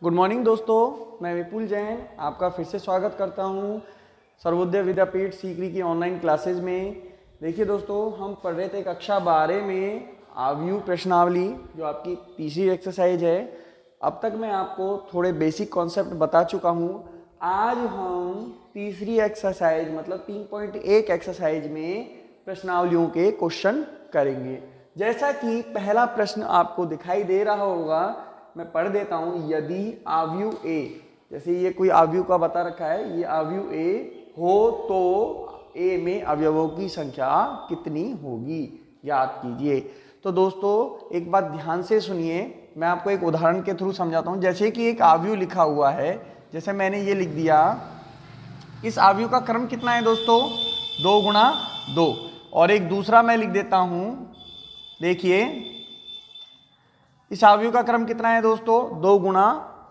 Good morning दोस्तों, मैं विपुल जैन आपका फिर से स्वागत करता हूं सर्वोदय विद्यापीठ सीकरी की ऑनलाइन क्लासेज में। देखिए दोस्तों, हम पढ़ रहे थे कक्षा 12 में आव्यूह प्रश्नावली, जो आपकी तीसरी एक्सरसाइज है। अब तक मैं आपको थोड़े बेसिक कॉन्सेप्ट बता चुका हूं। आज हम तीसरी एक्सरसाइज मतलब 3.1 एक्सरसाइज में प्रश्नावलियों के क्वेश्चन करेंगे। जैसा कि पहला प्रश्न आपको दिखाई दे रहा होगा, मैं पढ़ देता हूं। यदि आव्यूह ए, जैसे ये कोई आव्यूह का बता रखा है, ये आव्यूह ए हो तो ए में अवयवों की संख्या कितनी होगी, याद कीजिए। तो दोस्तों एक बात ध्यान से सुनिए, मैं आपको एक उदाहरण के थ्रू समझाता हूं। जैसे कि एक आव्यूह लिखा हुआ है, जैसे मैंने ये लिख दिया, इस आव्यूह का क्रम कितना है दोस्तों, 2 गुणा 2। और एक दूसरा मैं लिख देता हूं, देखिए इस आव्यूह का क्रम कितना है दोस्तों, 2 गुणा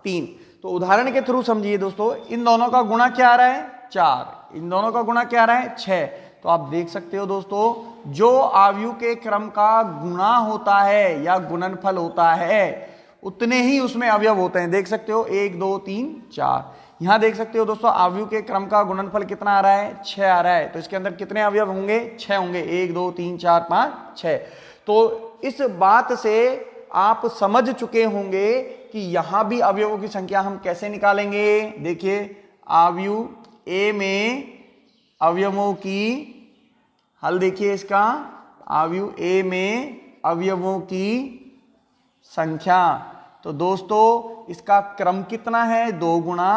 3। तो उदाहरण के थ्रू समझिए दोस्तों, इन दोनों का गुणा क्या आ रहा है, 4, इन दोनों का गुणा क्या आ रहा है, 6। तो आप देख सकते हो दोस्तों, जो आव्यूह के क्रम का गुणा होता है या गुणनफल होता है, उतने ही उसमें अवयव होते हैं। देख सकते हो 1 2 3 4। यहां देख सकते हो दोस्तों, आव्यूह के क्रम का गुणनफल कितना आ रहा है, 6 आ रहा है। तो इसके अंदर कितने अवयव होंगे, 6 होंगे। 1 2 3 4 5 6। तो इस बात से आप समझ चुके होंगे कि यहां भी अवयवों की संख्या हम कैसे निकालेंगे। देखिए, आव्यूह ए में अवयवों की हल देखिए इसका, आव्यूह ए में अवयवों की संख्या। तो दोस्तों इसका क्रम कितना है, 2 गुणा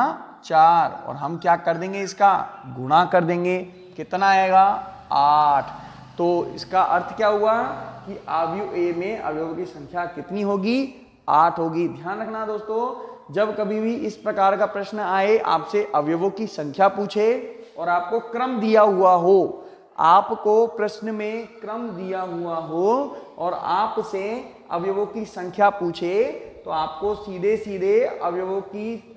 4, और हम क्या कर देंगे, इसका गुणा कर देंगे। कितना आएगा, 8। तो इसका अर्थ क्या हुआ कि आव्यूह ए में अवयवों की संख्या कितनी होगी, 8 होगी। ध्यान रखना दोस्तों, जब कभी भी इस प्रकार का प्रश्न आए, आपसे अवयवों की संख्या पूछे और आपको क्रम दिया हुआ हो, आपको प्रश्न में क्रम दिया हुआ हो और आपसे अवयवों की संख्या पूछे, तो आपको सीधे सीधे अवयवों की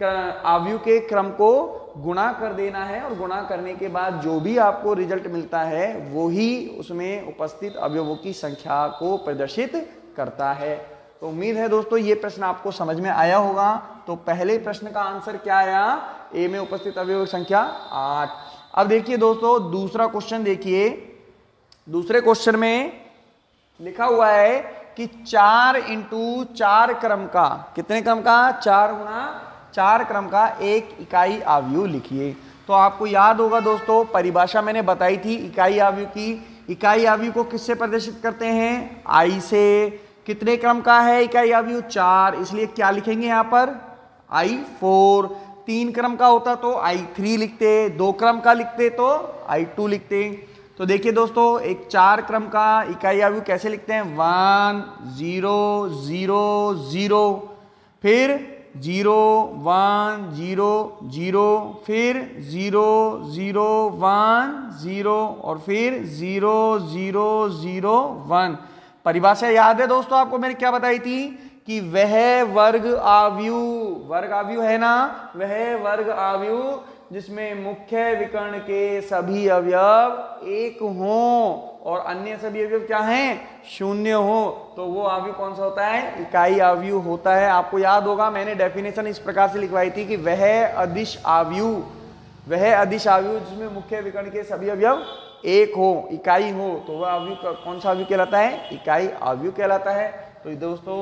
आव्यूह के क्रम को गुणा कर देना है, और गुणा करने के बाद जो भी आपको रिजल्ट मिलता है वो ही उसमें उपस्थित अवयवों की संख्या को प्रदर्शित करता है। तो उम्मीद है दोस्तों ये प्रश्न आपको समझ में आया होगा। तो पहले प्रश्न का आंसर क्या आया, ए में उपस्थित अवयवों की संख्या 8। अब देखिए दोस्तों दूसरा क्वेश्चन देखिए। दूसरे क्वेश्चन में लिखा हुआ है कि 4 इंटू 4 क्रम का, कितने क्रम का, 4 गुणा 4 क्रम का एक इकाई आव्यूह लिखिए। तो आपको याद होगा दोस्तों, परिभाषा मैंने बताई थी इकाई आव्यूह की। इकाई आव्यूह को किससे प्रदर्शित करते हैं, आई से। कितने क्रम का है इकाई आव्यूह, 4, इसलिए क्या लिखेंगे यहां पर, I4। 3 क्रम का होता तो I3 लिखते, 2 क्रम का लिखते तो I2 लिखते। तो देखिए दोस्तों, एक 4 क्रम का इकाई आव्यूह कैसे लिखते हैं, 1 0 0 0, फिर 0 1 0 0, फिर 0 0 1 0, और फिर 0 0 0 1। परिभाषा याद है दोस्तों आपको, मैंने क्या बताई थी कि वह वर्ग आव्यूह, वर्ग आव्यूह है ना, वह वर्ग आव्यूह जिसमें मुख्य विकर्ण के सभी अवयव 1 हों और अन्य सभी अवयव क्या हैं, 0 हो, तो वो आव्यूह कौन सा होता है, इकाई आव्यूह होता है। आपको याद होगा मैंने डेफिनेशन इस प्रकार से लिखवाई थी कि वह अदिश आव्यूह, वह अदिश आव्यूह जिसमें मुख्य विकर्ण के सभी अवयव 1 हो, इकाई हो, तो वह आव्यूह कौन सा आव्यूह कहलाता है, इकाई आव्यूह कहलाता है। तो दोस्तों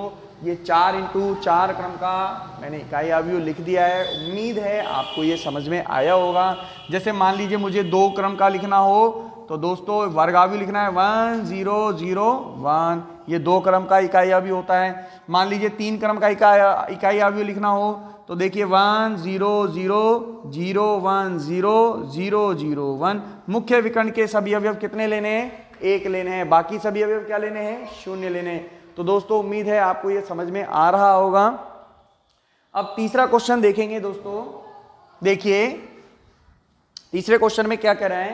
ये 4 इंटू 4 क्रम का मैंने इकाई आव्यूह लिख दिया है। उम्मीद है आपको ये समझ में आया होगा। जैसे मान लीजिए मुझे 2 क्रम का लिखना हो, तो दोस्तों वर्ग आव्यूह लिखना है 1 0 0 1, ये 2 क्रम का इकाई आव्यूह होता है। मान लीजिए 3 क्रम का इकाई आव्यूह लिखना हो, तो देखिए 1 0 0 0 1 0 0 0 1। मुख्य विकर्ण के सभी अवयव कितने लेने हैं, 1 लेने हैं, बाकी सभी अवयव क्या लेने हैं, 0 लेने हैं। तो दोस्तों उम्मीद है आपको ये समझ में आ रहा होगा। अब तीसरा क्वेश्चन देखेंगे दोस्तों। देखिए तीसरे क्वेश्चन में क्या कह रहा है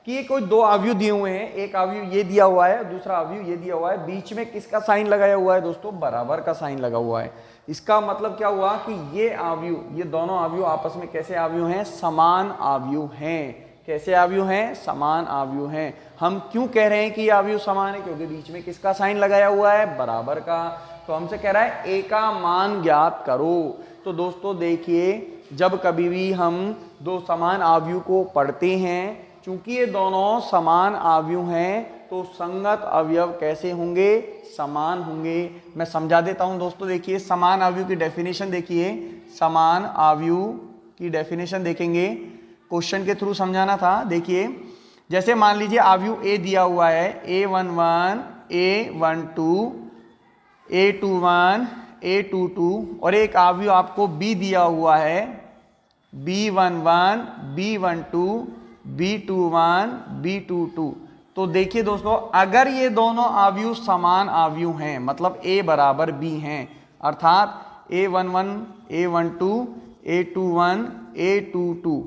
कि ये कोई 2 आव्यूह दिए हुए हैं, एक आव्यूह ये दिया हुआ है, दूसरा आव्यूह ये दिया हुआ है, बीच में किसका साइन लगाया हुआ है दोस्तों, बराबर का साइन लगा हुआ है। इसका मतलब क्या हुआ कि ये आव्यूह, ये दोनों आव्यूह आपस में कैसे आव्यूह हैं, समान आव्यूह हैं। कैसे आव्यूह हैं? समान आव्यूह हैं। हम क्यों कह रहे हैं कि ये आव्यूह समान है? क्योंकि बीच में किसका साइन लगाया हुआ है? बराबर का। तो हमसे कह रहा है ए का मान ज्ञात करो। तो दोस्तों देखिए, जब कभी भी हम दो समान आव्यूह को पढ़ते हैं, चूंकि ये दोनों समान आव्यूह हैं, तो संगत अवयव कैसे होंगे? समान होंगे। मैं समझा देता हूं दोस्तों। देखिए, समान आव्यूह की डेफिनेशन देखिए, समान आव्यूह की डेफिनेशन देखेंगे, क्वेश्चन के थ्रू समझाना था। देखिए, जैसे मान लीजिए आव्यूह ए दिया हुआ है, A11, A12, A21, A22, और एक आव्यूह आपको B दिया हुआ है, B11, B12, B21, B22। तो देखिए दोस्तों, अगर ये दोनों आव्यूह समान आव्यूह हैं, मतलब A बराबर B हैं, अर्थात A11, A12, A21, A22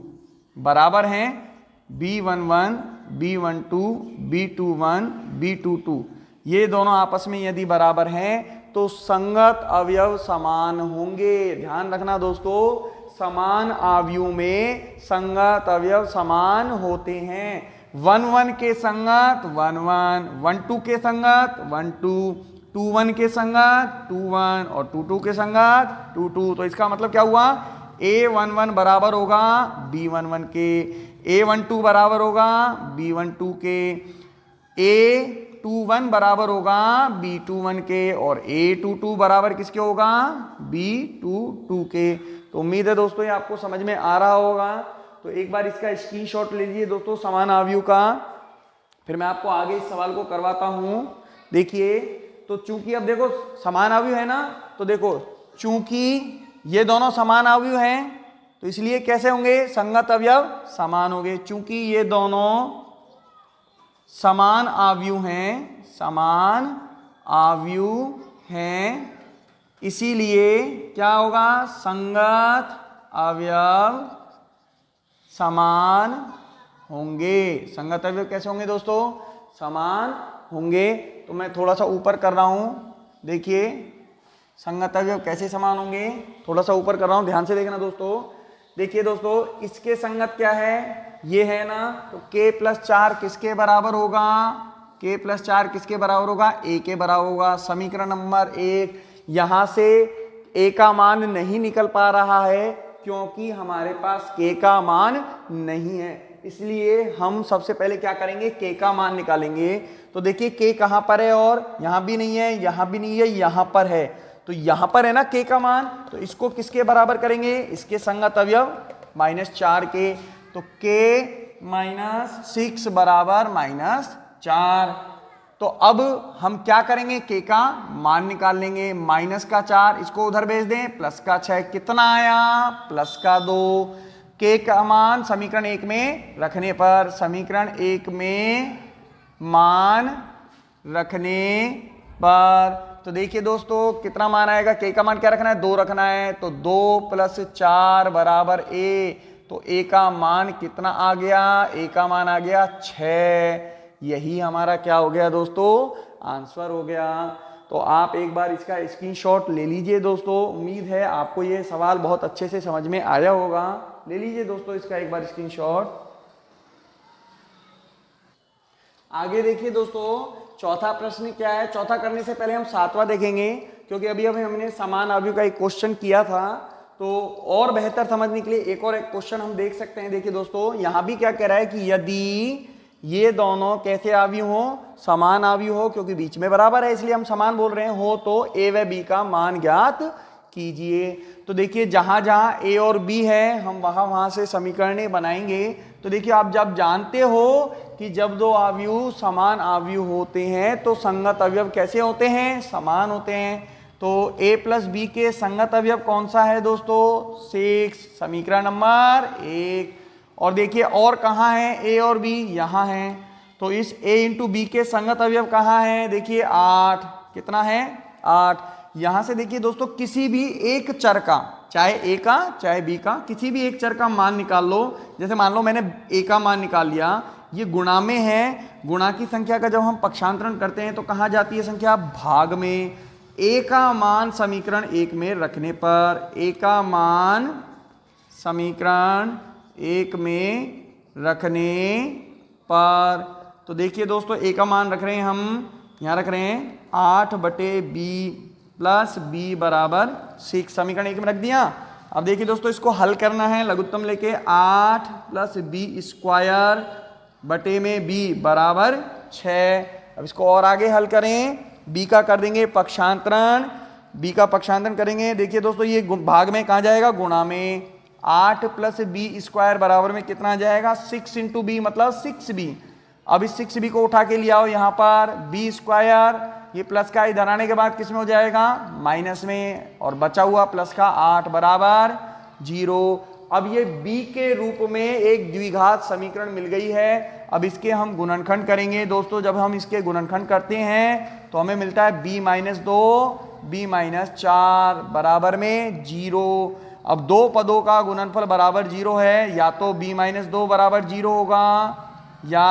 बराबर हैं B11, B12, B21, B22, ये दोनों आपस में यदि बराबर हैं तो संगत अवयव समान होंगे। ध्यान रखना दोस्तों, समान आव्यूह में संगत अवयव समान होते हैं। 1-1 के संगत 1-1, 1-2 के संगत 1-2, 2-1 के संगत 2-1 और 2-2 के संगत 2-2। तो इसका मतलब क्या हुआ? A11 बराबर होगा B11 के, A12 बराबर होगा B12 के, A21 बराबर होगा B21 के, और A22 बराबर किसके होगा? B22 के। तो उम्मीद है दोस्तों ये आपको समझ में आ रहा होगा। तो एक बार इसका स्क्रीनशॉट ले लीजिए दोस्तों समान आव्यूह का, फिर मैं आपको आगे इस सवाल को करवाता हूं। देखिए, तो चूंकि अब देखो समान आव्यूह है ना, तो देखो चूंकि ये दोनों समान आव्यूह हैं तो इसलिए कैसे होंगे? संगत अवयव समान होंगे। चूंकि ये दोनों समान आव्यूह हैं, समान आव्यूह हैं, इसीलिए क्या होगा? संगत अवयव समान होंगे। संगत अवयव कैसे होंगे दोस्तों? समान होंगे। तो मैं थोड़ा सा ऊपर कर रहा हूं, देखिए संगत अवयव कैसे समान होंगे, थोड़ा सा ऊपर कर रहा हूं, ध्यान से देखना दोस्तों। देखिए दोस्तों, इसके संगत क्या है? ये है ना, तो k+4 किसके बराबर होगा? k+4 किसके बराबर होगा? a के बराबर होगा। समीकरण नंबर 1, यहां से a का मान नहीं निकल पा रहा है क्योंकि हमारे पास k का मान नहीं है, इसलिए हम सबसे पहले क्या करेंगे? k का मान निकालेंगे। तो देखिए k कहां पर है, और यहां भी नहीं है, यहां भी नहीं है, यहां पर है। तो यहां पर है ना k का मान, तो इसको किसके बराबर करेंगे? इसके संगत अवयव -4 के। तो k-6 बराबर -4। तो अब हम क्या करेंगे? k का मान निकाल लेंगे। -4 इसको उधर भेज दें, +6 कितना आया? +2। k का मान समीकरण 1 में रखने पर, समीकरण 1 में मान रखने पर, तो देखिए दोस्तों कितना मान आएगा? k का मान क्या रखना है? 2 रखना है। तो 2 + 4 बराबर a। तो a का मान कितना आ गया? a का मान आ गया 6। यही हमारा क्या हो गया दोस्तों? आंसर हो गया। तो आप एक बार इसका स्क्रीनशॉट ले लीजिए दोस्तों। उम्मीद है आपको ये सवाल बहुत अच्छे से समझ में आया होगा। ले लीजिए दोस्तों इसका एक बार स्क्रीनशॉट। आगे देखिए दोस्तों, चौथा प्रश्न क्या है? चौथा करने से पहले हम सातवां देखेंगे, क्योंकि अभी हमने समान आव्यूह का एक क्वेश्चन किया था, तो और बेहतर समझने के लिए एक और एक क्वेश्चन हम देख सकते हैं। देखिए दोस्तों, यहां भी क्या कह रहा है कि यदि ये दोनों कैसे आव्यूह हो? समान आव्यूह हो, क्योंकि बीच में बराबर है इसलिए हम समान बोल रहे हैं, हो तो a व b का मान ज्ञात कीजिए। तो देखिए जहां जहां a और b है हम वहां से समीकरण बनाएंगे। तो देखिए आप जब जानते हो कि जब दो आव्यूह समान आव्यूह होते हैं तो संगत अवयव कैसे होते हैं? समान होते हैं। तो a + b के संगत अवयव कौन सा है दोस्तों? 6, समीकरण नंबर 1। और देखिए और कहाँ है a और b? यहाँ है। तो इस a × b के संगत अवयव कहाँ है? देखिए 8। कितना है? 8। यहां से देखिए दोस्तों, किसी भी एक चर का, चाहे a का चाहे b का, किसी भी एक चर का मान निकाल लो। जैसे मान लो मैंने a का मान निकाल लिया, ये गुणा में है। गुणा की संख्या का जब हम पक्षांतरण करते हैं तो कहाँ जाती है संख्या? भाग में। a का मान समीकरण 1 में रखने पर, a का मान समीकरण 1 में रखने पर। तो देखिए दोस्तों ए का मान रख रहे हैं हम, यहाँ रख रहे हैं 8/b प्लस b बराबर 6, समीकरण 1 में रख दिया। अब देखिए दोस्तों इसको हल करना है, लघुत्तम लेके 8 प्लस बी स्क्वायर बटे में b बराबर 6। अब इसको और आगे हल करें, b का कर देंगे पक्षांतरण, b का पक्षांतरण करेंगे। देखिए दोस्तों ये भाग में कहाँ जाएगा, गुणा में। 8 प्लस बी स्क्वायर बराबर में कितना आ जाएगा, 6 इंटू बी मतलब 6b। अब इस 6b को उठा के ले आओ यहाँ पर, b स्क्वायर ये प्लस का इधर आने के बाद किस में हो जाएगा, माइनस में, और बचा हुआ प्लस का 8 बराबर 0। अब ये b के रूप में एक द्विघात समीकरण मिल गई है। अब इसके हम गुणनखंड करेंगे दोस्तों। जब हम इसके गुणनखंड करते हैं तो हमें मिलता है b माइनस 2 b माइनस 4 बराबर में 0। अब दो पदों का गुणनफल बराबर 0 है, या तो b माइनस 2 बराबर 0 होगा या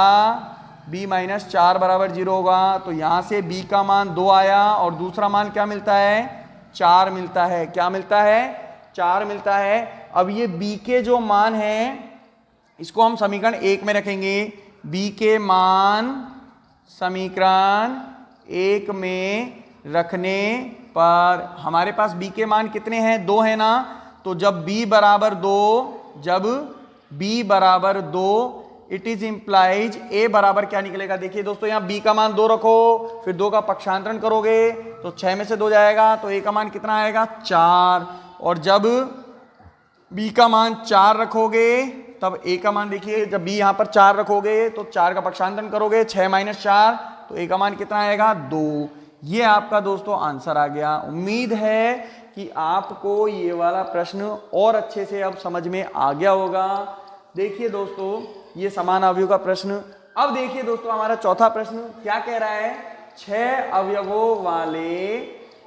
b माइनस 4 बराबर 0 होगा। तो यहाँ से b का मान 2 आया और दूसरा मान क्या मिलता है, 4 मिलता है। क्या मिलता है, 4 मिलता है। अब ये b के जो मान हैं इसको हम समीकरण 1 में रखेंगे। b के मान समीकरण 1 में रखने पर हमारे पास b के मान कितने हैं, 2 है ना। तो जब b बराबर 2, जब b बराबर 2 इट इज इंप्लाइज a बराबर क्या निकलेगा। देखिए दोस्तों यहाँ b का मान 2 रखो, फिर 2 का पक्षांतरण करोगे तो 6 में से 2 जाएगा, तो a का मान कितना आएगा, 4। और जब b का मान 4 रखोगे तब a का मान, देखिए जब b यहाँ पर 4 रखोगे तो 4 का पक्षांतरण करोगे, 6 माइनस 4, तो a का मान कितना आएगा, 2। ये आपका दोस्तों आंसर आ गया। उम्मीद है कि आपको ये वाला प्रश्न और अच्छे से अब समझ में आ गया होगा। देखिए दोस्तों ये समान अवयव का प्रश्न। अब देखिए दोस्तों हमारा चौथा प्रश्न क्या कह रहा है, 6 अवयवों वाले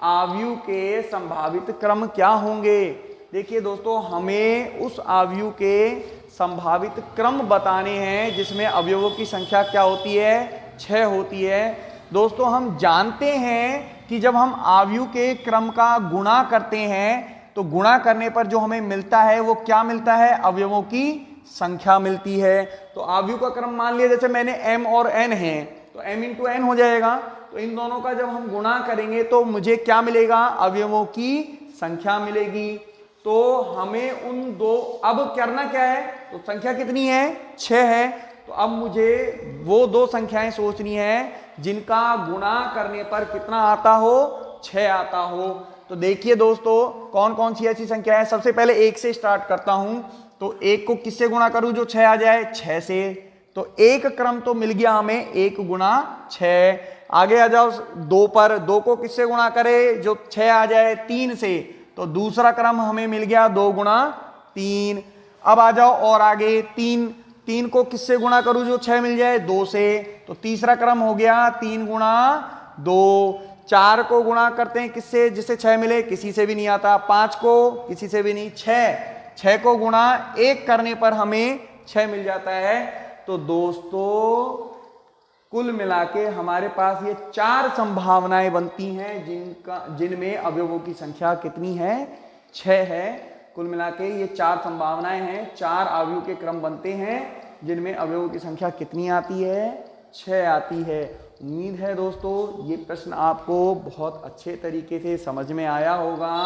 अवयव के संभावित क्रम क्या होंगे। देखिए दोस्तों हमें उस अवयव के संभावित क्रम बताने हैं जिसमें अवयवों की संख्या क्या होती है, 6 होती है। दोस्तों हम जानते हैं कि जब हम अवयव के क्रम का गुणा करते हैं तो गुणा करने पर जो हमें मिलता है वो क्या मिलता है, अवयवों की संख्या मिलती है। तो अवयव का क्रम मान लिया, जैसे मैंने m और n है तो m इंटू n हो जाएगा। तो इन दोनों का जब हम गुणा करेंगे तो मुझे क्या मिलेगा, अवयवों की संख्या मिलेगी। तो हमें उन दो, अब करना क्या है, तो संख्या कितनी है, 6 है। तो अब मुझे वो दो संख्याएं सोचनी है जिनका गुणा करने पर कितना आता हो, 6 आता हो। तो देखिए दोस्तों कौन कौन सी ऐसी संख्या है। सबसे पहले 1 से स्टार्ट करता हूं। तो 1 को किससे गुणा करूं जो 6 आ जाए, 6 से। तो एक क्रम तो मिल गया हमें 1 गुणा 6। आगे आ जाओ 2 पर, 2 को किससे गुणा करे जो 6 आ जाए, 3 से। तो दूसरा क्रम हमें मिल गया 2 गुणा 3। अब आ जाओ और आगे 3 को किससे गुणा करूं जो 6 मिल जाए, 2 से। तो तीसरा क्रम हो गया 3 गुणा 2। 4 को गुणा करते हैं किससे, जिससे 6 मिले, किसी से भी नहीं आता। 5 को किसी से भी नहीं। 6 को गुणा 1 करने पर हमें 6 मिल जाता है। तो दोस्तों कुल मिला के हमारे पास ये 4 संभावनाएं बनती हैं जिनमें अवयवों की संख्या कितनी है, 6 है। कुल मिला के ये 4 संभावनाएं हैं, 4 अवयव के क्रम बनते हैं जिनमें अवयवों की संख्या कितनी आती है, 6 आती है। उम्मीद है दोस्तों ये प्रश्न आपको बहुत अच्छे तरीके से समझ में आया होगा।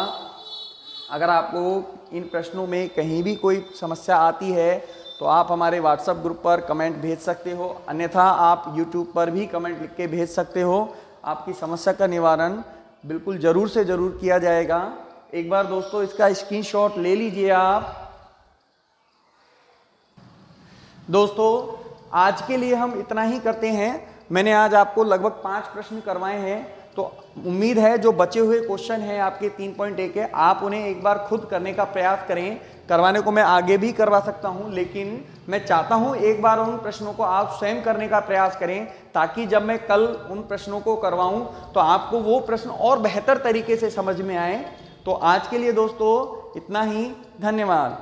अगर आपको इन प्रश्नों में कहीं भी कोई समस्या आती है तो आप हमारे व्हाट्सएप ग्रुप पर कमेंट भेज सकते हो, अन्यथा आप यूट्यूब पर भी कमेंट लिख के भेज सकते हो। आपकी समस्या का निवारण बिल्कुल ज़रूर से ज़रूर किया जाएगा। एक बार दोस्तों इसका स्क्रीनशॉट ले लीजिए आप। दोस्तों आज के लिए हम इतना ही करते हैं। मैंने आज आपको लगभग 5 प्रश्न करवाए हैं, तो उम्मीद है जो बचे हुए क्वेश्चन हैं आपके 3.1 के, आप उन्हें एक बार खुद करने का प्रयास करें। करवाने को मैं आगे भी करवा सकता हूं, लेकिन मैं चाहता हूं एक बार उन प्रश्नों को आप स्वयं करने का प्रयास करें, ताकि जब मैं कल उन प्रश्नों को करवाऊं तो आपको वो प्रश्न और बेहतर तरीके से समझ में आए। तो आज के लिए दोस्तों इतना ही, धन्यवाद।